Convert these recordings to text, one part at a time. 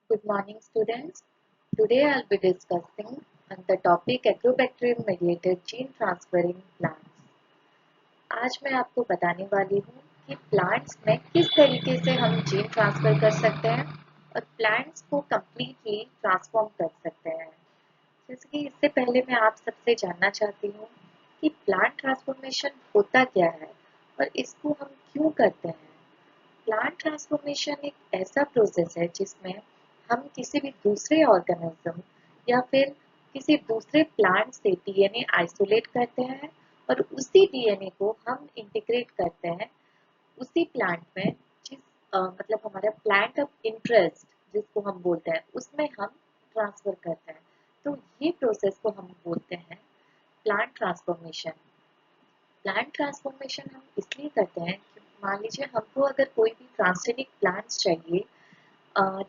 Good morning, students. Today I'll be discussing on the topic agrobacterium mediated gene transfer in plants. आज मैं आपको बताने वाली हूँ कि प्लांट्स में किस तरीके से हम जीन ट्रांसफर कर सकते हैं और प्लांट्स को कम्प्लीटली ट्रांसफॉर्म कर सकते हैं। जैसे कि इससे पहले मैं आप सबसे जानना चाहती हूँ कि प्लांट ट्रांसफॉर्मेशन होता क्या है और इसको हम क्यों करते हैं। प्लांट ट्रांसफॉर्मेशन एक ऐसा प्रोसेस है जिसमें हम किसी भी दूसरे ऑर्गेनिज्म या फिर किसी दूसरे प्लांट से डीएनए आइसोलेट करते हैं और उसी डीएनए को हम इंटीग्रेट करते हैं उसी प्लांट में जिस मतलब हमारा प्लांट ऑफ इंटरेस्ट जिसको हम बोलते हैं उसमें हम ट्रांसफर करते हैं। तो ये प्रोसेस को हम बोलते हैं प्लांट ट्रांसफॉर्मेशन। प्लांट ट्रांसफॉर्मेशन हम इसलिए करते हैं कि मान लीजिए हमको अगर कोई भी ट्रांसजेनिक प्लांट्स चाहिए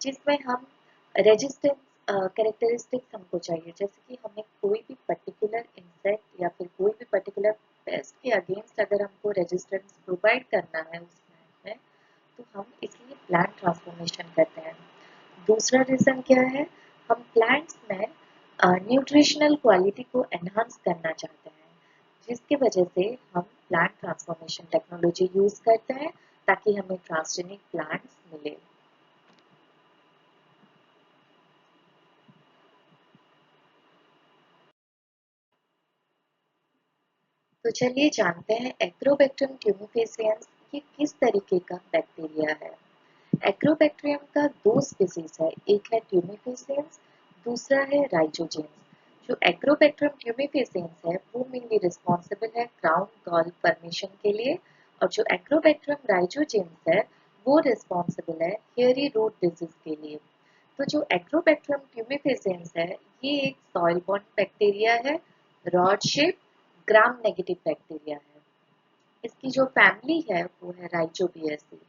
जिसमें हम रेजिस्टेंस कैरेक्टरिस्टिक्स हमको चाहिए, जैसे कि हमें कोई भी पर्टिकुलर इंसेक्ट या फिर कोई भी पर्टिकुलर पेस्ट के अगेंस्ट अगर हमको रेजिस्टेंस प्रोवाइड करना है उस प्लांट में, तो हम इसलिए प्लांट ट्रांसफॉर्मेशन करते हैं। दूसरा रीजन क्या है, हम प्लांट्स में न्यूट्रिशनल क्वालिटी को एनहांस करना चाहते हैं, जिसकी वजह से हम प्लांट ट्रांसफॉर्मेशन टेक्नोलॉजी यूज करते हैं ताकि हमें ट्रांसजेनिक प्लांट्स मिले। तो चलिए जानते हैं एग्रोबैक्टीरियम ट्यूमिफेसियंस ये किस तरीके का बैक्टीरिया है। एग्रोबैक्टीरियम का दो स्पीसीज है, एक है ट्यूमिफेसियंस, दूसरा है राइजोजेंस। जो एग्रोबैक्टीरियम ट्यूमिफेसियंस है वो मेनली रिस्पॉन्सिबल है क्राउन गॉल फॉर्मेशन के लिए, और जो एग्रोबैक्टीरियम राइजोजेंस है वो रिस्पॉन्सिबल है हेयरी रूट डिजीज के लिए। तो जो एग्रोबैक्टीरियम ट्यूमिफेसियंस है ये एक सॉइल बॉर्न बैक्टीरिया है, rod shape gram negative bacteria है। इसकी जो फैमिली है वो है राइजोबियसी।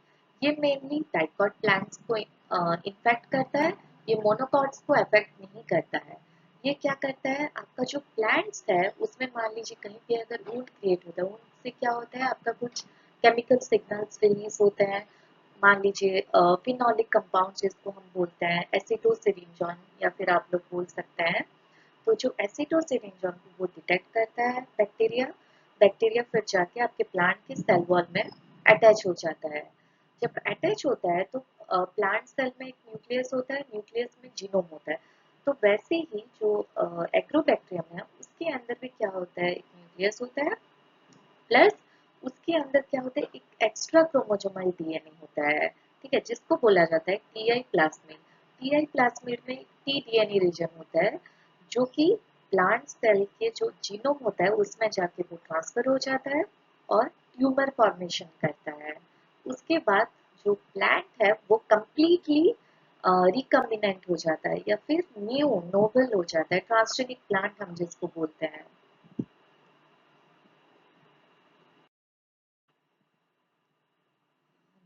ये मेनली डाइकॉट प्लांट्स को इन्फेक्ट करता है, ये मोनोकॉट्स को अफेक्ट नहीं करता है। ये क्या करता है, आपका जो प्लांट्स है उसमें मान लीजिए कहीं पे अगर वुंड क्रिएट होता है, वुंड से क्या होता है आपका कुछ केमिकल सिग्नल्स रिलीज होते हैं। मान लीजिए फिनोलिक कंपाउंड जिसको हम बोलते हैं एसिटोसिरिंजॉन या फिर आप लोग बोल सकते हैं। तो जो एसिटोसिरिंजॉन को वो डिटेक्ट करता है बैक्टीरिया, बैक्टीरिया फिर जाके आपके प्लांट के सेल वॉल में अटैच हो जाता है। जब अटैच होता है तो प्लांट सेल में एक न्यूक्लियस होता है, न्यूक्लियस में जीनोम होता है। तो वैसे ही जो एग्रोबैक्टीरियम है उसके अंदर भी क्या होता है, एक न्यूक्लियस होता है प्लस उसके अंदर क्या होता है, एक एक्स्ट्रा क्रोमोसोमल डीएनए होता है, ठीक है, जिसको बोला जाता है टीआई प्लाज्मिड। टीआई प्लाज्मिड में टी डीएनए रीजन होता है जो कि प्लांट सेल के जो जीनोम होता है उसमें जाके वो ट्रांसफर हो जाता है और ट्यूमर फॉर्मेशन करता है। उसके बाद जो प्लांट है वो कंप्लीटली रिकम्बिनेंट हो जाता है या फिर न्यू नोबल हो जाता है, ट्रांसजेनिक प्लांट हम जिसको बोलते हैं।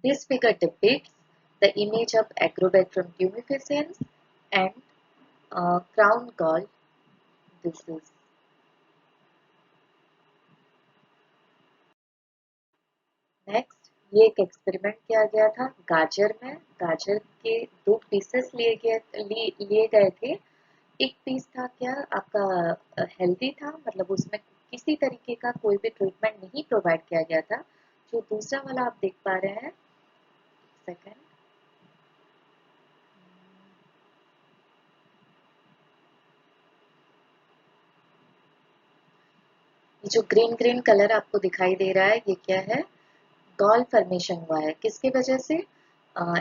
This figure depicts the image of Agrobacterium tumefaciens and crown gall disease. Next ये एक एक्सपेरिमेंट किया गया था गाजर में। गाजर के दो पीसेस लिए गए थे। एक पीस था क्या आपका हेल्दी था, मतलब उसमें किसी तरीके का कोई भी ट्रीटमेंट नहीं प्रोवाइड किया गया था। जो दूसरा वाला आप देख पा रहे हैं, सेकंड, ये जो ग्रीन ग्रीन कलर आपको दिखाई दे रहा है ये क्या है, गॉल फॉर्मेशन हुआ है। किसकी वजह से,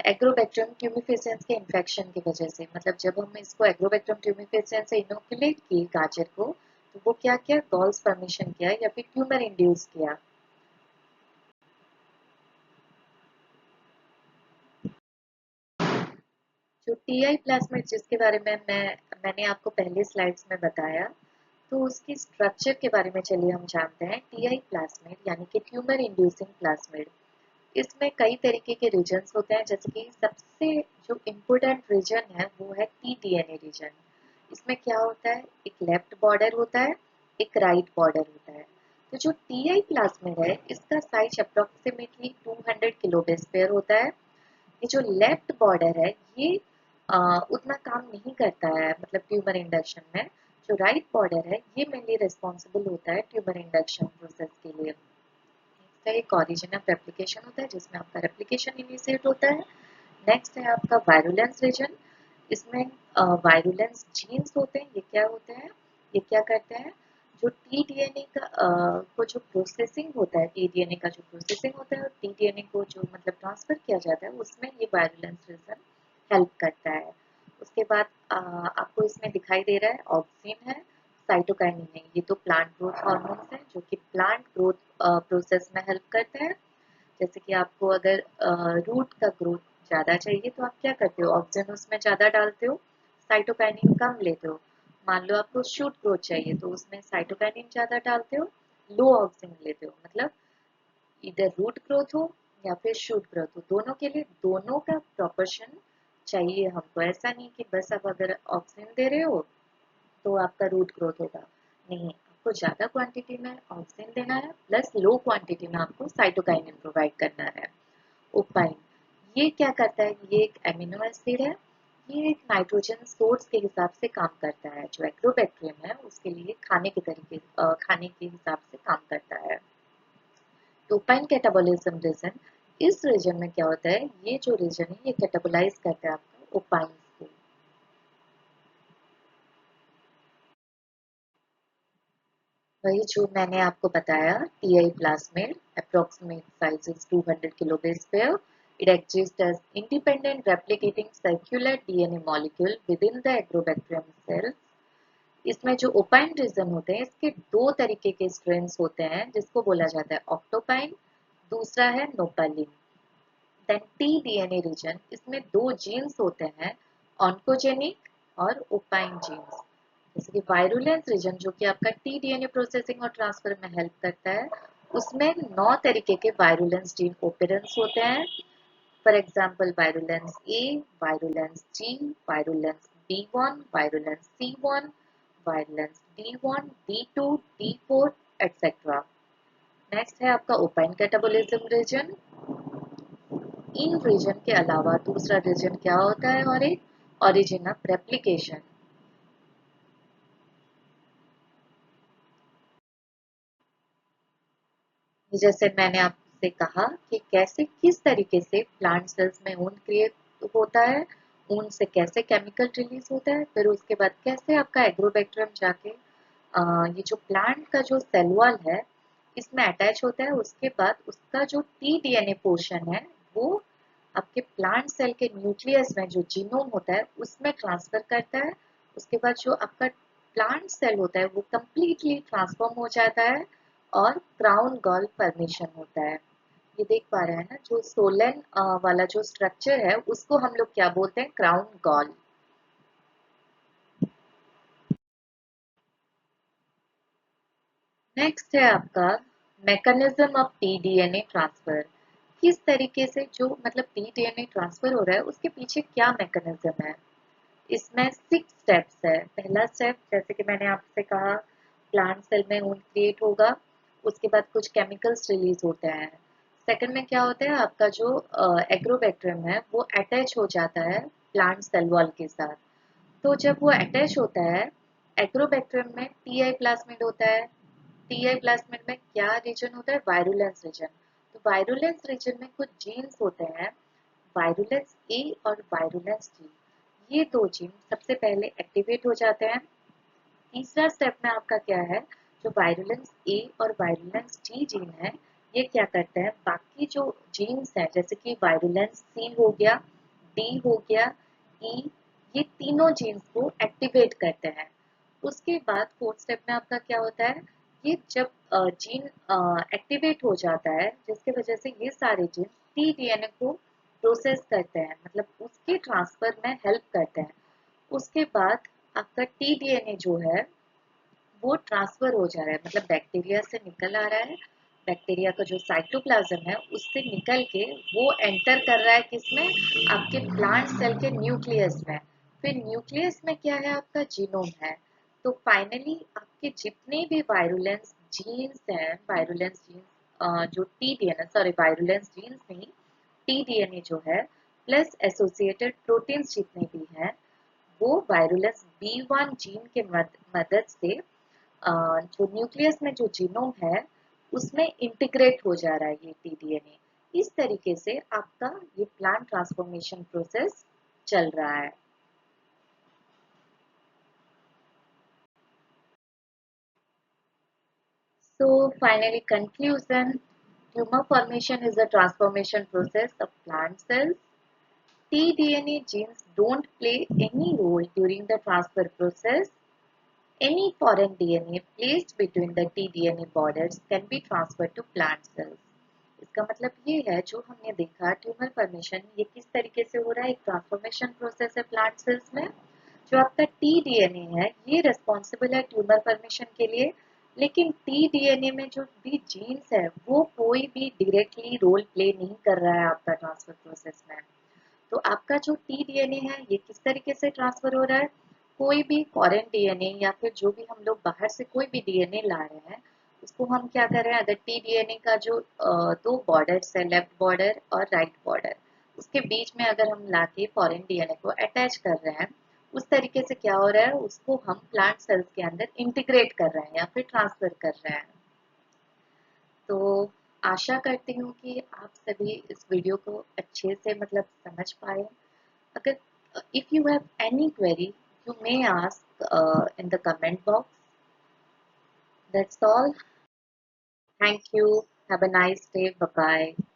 एग्रोबैक्टीरियम ट्यूमिफेसिएंस के इन्फेक्शन की वजह से। मतलब जब हम इसको एग्रोबैक्टीरियम ट्यूमिफेसिएंस से इनोकुलेट किए गाजर को, तो वो क्या किया, गॉल्स फॉर्मेशन किया या फिर ट्यूमर इंड्यूस किया। जो टीआई प्लाज्मिड जिसके बारे में मैंने आपको पहले स्लाइड्स में बताया, तो उसकी स्ट्रक्चर के बारे में चलिए हम जानते हैं। टीआई प्लाज्मिड यानी कि ट्यूमर इंड्यूसिंग प्लाज्मिड, इसमें कई तरीके के रीजन्स होते हैं, जैसे कि सबसे जो इम्पोर्टेंट रीजन है वो है टी डीएनए रीजन। इसमें क्या होता है, एक लेफ्ट बॉर्डर होता है, एक राइट बॉर्डर होता है। तो जो टीआई प्लाज्मिड है इसका size approximately 200 kilo base pair होता है। ये जो लेफ्ट बॉर्डर है ये उतना काम नहीं करता है, मतलब ट्यूमर इंडक्शन में जो राइट बॉर्डर है ये मेनली रिस्पॉन्सिबल होता है ट्यूमर इंडक्शन प्रोसेस के लिए। इसका एक ऑरिजिन ऑफ रेप्लिकेशन होता है जिसमें आपका रेप्लिकेशन इनिशिएट होता है। नेक्स्ट है आपका वायरुलेंस रीजन। इसमें वायरुलेंस जीन्स होते हैं। ये क्या होते हैं, ये क्या करते हैं, जो टीडीएनए का को जो प्रोसेसिंग होता है, टीडीएनए का जो प्रोसेसिंग होता है और टीडीएनए को जो मतलब ट्रांसफर किया जाता है उसमें ये वायरुलेंस रीजन हेल्प करता है। उसके बाद आपको इसमें दिखाई दे रहा है ऑक्सिन है, साइटोकाइनिन है। ये तो प्लांट ग्रोथ हार्मोन्स हैं जो कि प्लांट ग्रोथ प्रोसेस में हेल्प करते हैं। जैसे कि आपको अगर रूट का ग्रोथ ज्यादा चाहिए तो आप क्या करते हो, ऑक्सीजन उसमें ज्यादा डालते हो, साइटोकाइनिन कम लेते हो। मान लो आपको शूट ग्रोथ चाहिए तो उसमें साइटोकाइनिन ज्यादा डालते हो, लो ऑक्सीजन लेते हो। मतलब इधर रूट ग्रोथ हो या फिर शूट ग्रोथ हो, दोनों के लिए दोनों का प्रोपोर्शन चाहिए हमको। ऐसा नहीं कि बस आप अगर ऑक्सीजन दे रहे हो तो आपका रूट ग्रोथ होगा, नहीं, आपको ज्यादा क्वांटिटी में ऑक्सीजन देना है प्लस लो क्वांटिटी में आपको साइटोकाइनिन प्रोवाइड करना है। ओपाइन, ये क्या करता है, ये एक एमिनो एसिड है। ये एक नाइट्रोजन सोर्स के हिसाब से काम करता है। जो एक्रोबैक्टीरियम है उसके लिए खाने के तरीके खाने के हिसाब से काम करता है। ओपाइन कैटाबोलिज्म रीजन, इस रीजन में क्या होता है, ये जो रीजन है ये कैटाबोलाइज करता है आपका ओपाइन को। वही जो मैंने आपको बताया, TI plasmid approximate size is 200 kilobase pair. It exists as independent replicating circular DNA molecule within the agrobacterium cells. इसमें जो ओपाइन रीजन होते हैं इसके दो तरीके के स्ट्रेन्स होते हैं जिसको बोला जाता है ऑक्टोपाइन, दूसरा है नोपालिन। देन टी डीएनए रीजन, इसमें दो जीन्स होते हैं, ऑन्कोजेनिक और ओपाइन जीन्स। जैसे कि वायरुलेंस रीजन जो कि आपका टी डीएनए प्रोसेसिंग और ट्रांसफर में हेल्प करता है, उसमें 9 तरीके के वायरुलेंस जीन ओपेरेंस होते हैं। For example virulence A, virulence G, virulence B1, virulence C1, virulence D1, D2, D4 etcetera. Next है आपका ओपाइन कैटाबोलिज्म रीजन। इन रीजन के अलावा दूसरा रीजन क्या होता है, और एक ओरिजिन ऑफ रेप्लिकेशन। जैसे मैंने आपसे कहा कि कैसे किस तरीके से प्लांट सेल्स में ऊन क्रिएट होता है, ऊन से कैसे केमिकल रिलीज होता है, फिर उसके बाद कैसे आपका एग्रोबैक्टीरियम जाके ये जो प्लांट का जो सेल वॉल है इसमें अटैच होता है। उसके बाद उसका जो टी डीएनए पोर्शन है वो आपके प्लांट सेल के न्यूक्लियस में जो जीनोम होता है उसमें ट्रांसफर करता है। उसके बाद जो आपका प्लांट सेल होता है वो कंप्लीटली ट्रांसफॉर्म हो जाता है और क्राउन गॉल फॉर्मेशन होता है। ये देख पा रहे हैं ना, जो सोलन वाला जो स्ट्रक्चर है उसको हम लोग क्या बोलते हैं, क्राउन गॉल। नेक्स्ट है आपका मैकेनिज्म ऑफ टीडीएनए ट्रांसफर। किस तरीके से जो मतलब टीडीएनए ट्रांसफर हो रहा है उसके पीछे क्या मैकेनिज्म है। इसमें 6 स्टेप्स है। पहला स्टेप जैसे कि मैंने आपसे कहा, प्लांट सेल में ऊन क्रिएट होगा, उसके बाद कुछ केमिकल्स रिलीज होते हैं। सेकंड में क्या होता है, आपका जो एग्रोबैक्टीरियम है वो अटैच हो जाता है प्लांट सेल वॉल के साथ। तो जब वो अटैच होता है, एग्रोबैक्टीरियम में टीआई प्लाज्मिड होता है। टीआई प्लाज्मिड में क्या रीजन होता है, वायरुलेंस रीजन। तो वायरुलेंस रीजन में कुछ जीन्स होते हैं, वायरुलेंस ए और वायरुलेंस जी। ये दो जीन सबसे पहले एक्टिवेट हो जाते हैं। तीसरा स्टेप में आपका क्या है, जो वायरुलेंस ए और वायरुलेंस जी जीन है ये क्या करते हैं, बाकी जो जीन्स हैं जैसे कि वायरुलेंस सी हो गया, डी हो गया, ई, ये तीनों जीन्स को एक्टिवेट करते हैं। उसके बाद फोर्थ स्टेप में आपका क्या होता है, ये जब जीन एक्टिवेट हो जाता है जिसकी वजह से ये सारे जीन टी डीएनए को प्रोसेस करते हैं, मतलब उसके ट्रांसफर में हेल्प करते हैं। उसके बाद आपका टी डीएनए जो है वो ट्रांसफर हो जा रहा है, मतलब बैक्टीरिया से निकल आ रहा है। बैक्टीरिया का जो साइटोप्लाज्म है उससे निकल के वो एंटर कर रहा है किसमें, आपके प्लांट सेल के न्यूक्लियस में। फिर न्यूक्लियस में क्या है, आपका जीनोम है। तो फाइनली आपके जितने भी वायरुलेंस जीन्स हैं, वायरुलेंस जीन्स जो T DNA, sorry virulence genes नहीं, टी डीएनए जो है प्लस एसोसिएटेड प्रोटीन्स जितने भी हैं वो वायरुलस B1 जीन के मदद से जो न्यूक्लियस में जो जीनोम है उसमें इंटीग्रेट हो जा रहा है ये टीडीएनए। इस तरीके से आपका ये प्लांट ट्रांसफॉर्मेशन प्रोसेस चल रहा है। So finally conclusion, tumor formation is a transformation process of plant cells. tDNA genes don't play any role during the transfer process. Any foreign DNA placed between the tDNA borders can be transferred to plant cells. इसका मतलब ये है जो हमने देखा tumour formation ये किस तरीके से हो रहा है, एक ट्रांसफॉर्मेशन प्रोसेस है प्लांट सेल्स में। जो आपका टी डीएनए है ये रिस्पॉन्सिबल है ट्यूमर फॉर्मेशन के लिए, लेकिन टी डीएनए में जो भी जीन्स है वो कोई भी डायरेक्टली रोल प्ले नहीं कर रहा है आपका ट्रांसफर प्रोसेस में। तो आपका जो टी डीएनए है ये किस तरीके से ट्रांसफर हो रहा है, कोई भी फॉरेन डीएनए या फिर जो भी हम लोग बाहर से कोई भी डीएनए ला रहे हैं उसको हम क्या कर रहे हैं, अगर टी डीएनए का जो दो बॉर्डर्स है लेफ्ट बॉर्डर और राइट बॉर्डर उसके बीच में अगर हम लाके फॉरेन डीएनए को अटैच कर रहे हैं उस तरीके से क्या हो रहा है उसको हम प्लांट सेल्स के अंदर इंटीग्रेट कर रहे हैं या फिर ट्रांसफर कर रहे हैं। तो आशा करती हूँ कि आप सभी इस वीडियो को अच्छे से मतलब समझ पाए। अगर if you have any query you may ask in the comment box. That's all. Thank you. Have a nice day. Bye bye.